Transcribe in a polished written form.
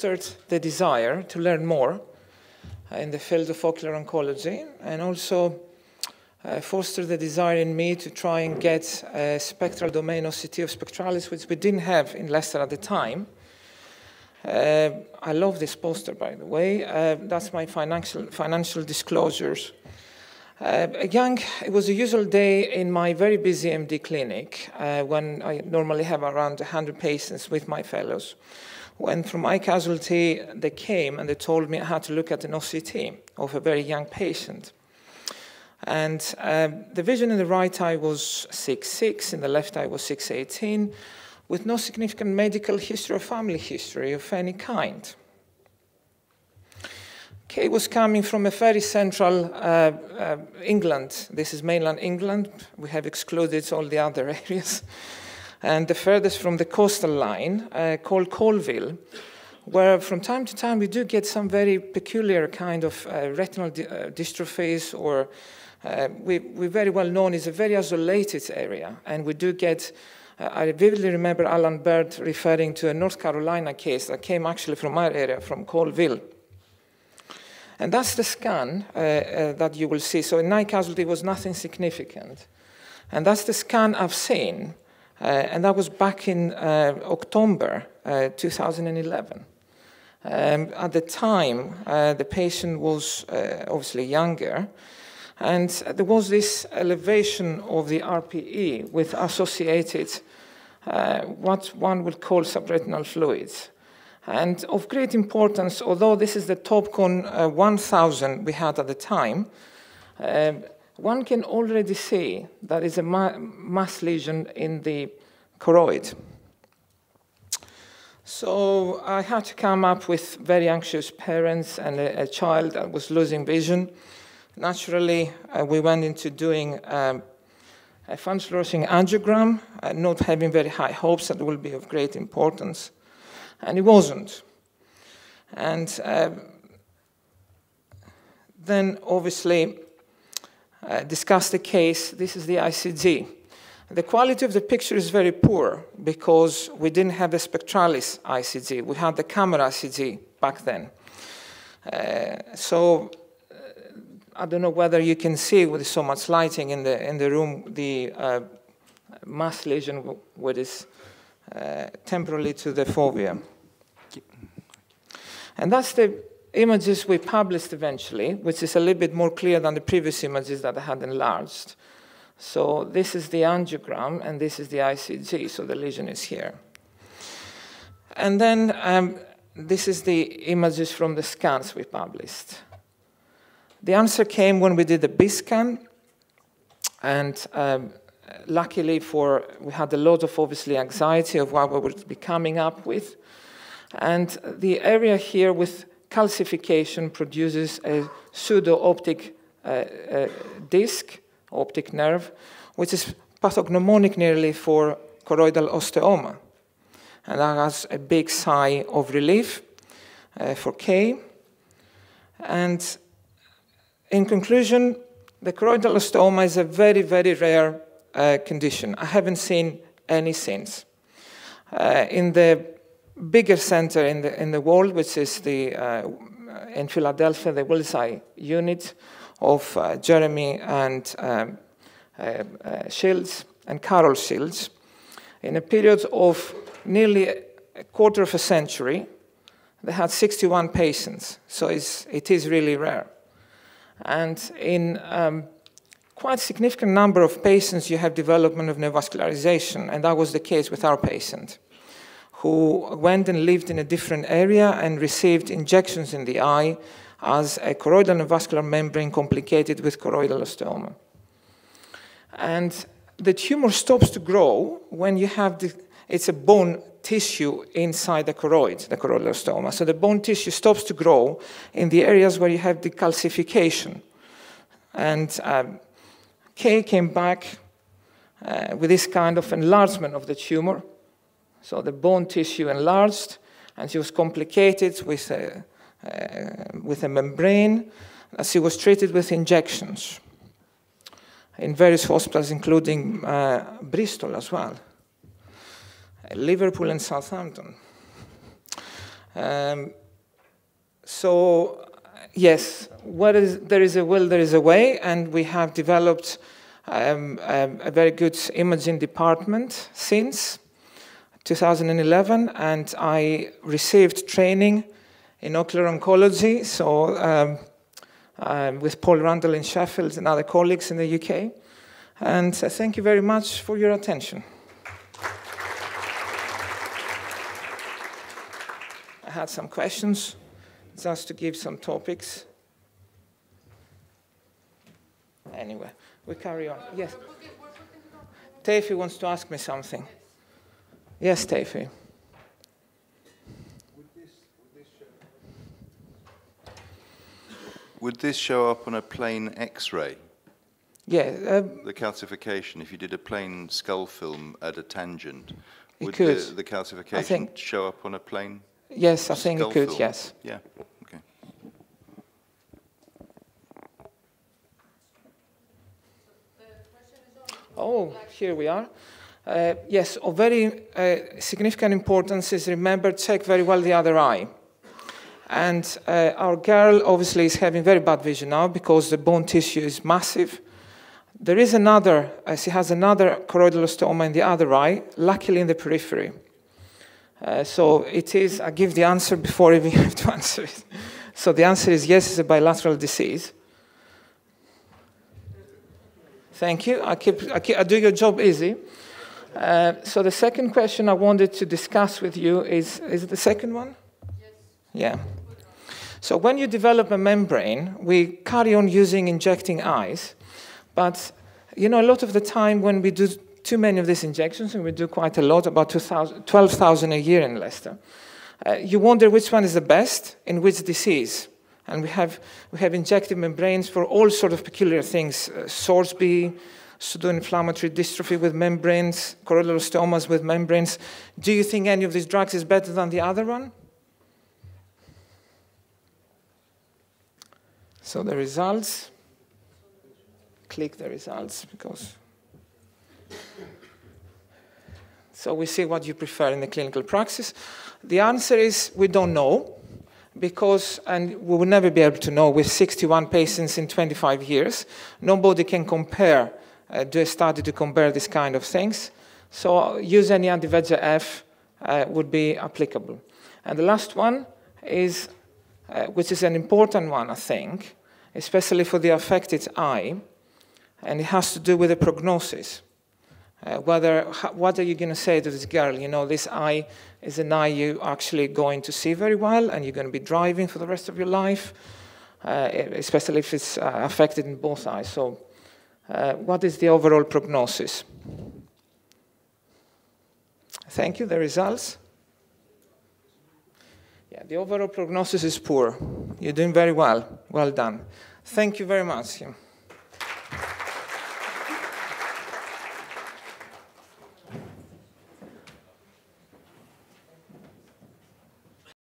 the desire to learn more in the field of ocular oncology, and also fostered the desire in me to try and get a spectral domain OCT of spectralis, which we didn't have in Leicester at the time. I love this poster, by the way. That's my financial disclosures. It was a usual day in my very busy MD clinic when I normally have around 100 patients with my fellows. When from my casualty they came and they told me I had to look at an OCT of a very young patient. And the vision in the right eye was 6.6, in the left eye was 6.18, with no significant medical history or family history of any kind. Kay was coming from a very central England. This is mainland England. We have excluded all the other areas. And the furthest from the coastal line, called Colville, where from time to time we do get some very peculiar kind of retinal dystrophies, or we're very well known as a very isolated area. And we do get, I vividly remember Alan Bird referring to a North Carolina case that came actually from our area, from Colville. And that's the scan that you will see. So in night casualty was nothing significant. And that's the scan I've seen. And that was back in October 2011. At the time, the patient was obviously younger, and there was this elevation of the RPE with associated what one would call subretinal fluids. And of great importance, although this is the TopCon 1000 we had at the time, one can already see that is a mass lesion in the choroid. So I had to come up with very anxious parents and a child that was losing vision. Naturally, we went into doing a fun-fluorescing angiogram, not having very high hopes that it will be of great importance. And it wasn't. And then, obviously, discuss the case. This is the ICG. The quality of the picture is very poor because we didn't have the spectralis ICG. We had the camera ICG back then. So I don't know whether you can see with so much lighting in the room the mass lesion with this temporally to the fovea. And that's the images we published eventually, which is a little bit more clear than the previous images that I had enlarged. So this is the angiogram, and this is the ICG, so the lesion is here. And then this is the images from the scans we published. The answer came when we did the B scan, and luckily we had a lot of, obviously, anxiety of what we would be coming up with. And the area here with calcification produces a pseudo-optic disc, optic nerve, which is pathognomonic nearly for choroidal osteoma. And that has a big sigh of relief for K. And in conclusion, the choroidal osteoma is a very, very rare condition. I haven't seen any since. In the bigger center in the world, which is in Philadelphia, the Wills Eye unit of Jeremy and Shields and Carol Shields, in a period of nearly a quarter of a century, they had 61 patients. So it is really rare. And in quite a significant number of patients, you have development of neovascularization, and that was the case with our patient, who went and lived in a different area and received injections in the eye as a choroidal neovascular membrane complicated with choroidal osteoma. And the tumor stops to grow when you have it's a bone tissue inside the choroid, the choroidal osteoma. So the bone tissue stops to grow in the areas where you have the calcification. And Kay came back with this kind of enlargement of the tumor. So the bone tissue enlarged, and she was complicated with a membrane. She was treated with injections in various hospitals, including Bristol as well, Liverpool and Southampton. So, yes, there is a will, there is a way, and we have developed a very good imaging department since 2011, and I received training in ocular oncology, so with Paul Randall in Sheffield and other colleagues in the UK. And thank you very much for your attention. I had some questions, just to give some topics. Anyway, we carry on. Yes. Teifi wants to ask me something. Yes, Teifi. Would this show up on a plain X-ray? Yeah. The calcification, if you did a plain skull film at a tangent, would the calcification show up on a plain Yes, I think it could, film? yes. Yeah, okay. Oh, here we are. Yes, of very significant importance is remember, check very well the other eye. And our girl obviously is having very bad vision now because the bone tissue is massive. There is another, she has another choroidal osteoma in the other eye, luckily in the periphery. So it is, I give the answer before we have to answer it. So the answer is yes, it's a bilateral disease. Thank you. I do your job easy. So the second question I wanted to discuss with you is it the second one? Yes. Yeah. So when you develop a membrane, we carry on injecting eyes. But, you know, a lot of the time when we do too many of these injections, and we do quite a lot, about 12,000 a year in Leicester, you wonder which one is the best in which disease. And we have injected membranes for all sorts of peculiar things, Sorsby, pseudo-inflammatory dystrophy with membranes, choroidal osteomas with membranes. Do you think any of these drugs is better than the other one? So the results, click the results because. So we see what you prefer in the clinical practice. The answer is we don't know because, and we will never be able to know with 61 patients in 25 years. Nobody can compare, do a study to compare this kind of things. So use any anti-VEGF would be applicable. And the last one is, which is an important one, I think, especially for the affected eye, and it has to do with the prognosis. What are you going to say to this girl? You know, this eye is an eye you're actually going to see very well, and you're going to be driving for the rest of your life, especially if it's affected in both eyes. So what is the overall prognosis? Thank you. The results? Yeah, the overall prognosis is poor. You're doing very well. Well done. Thank you very much.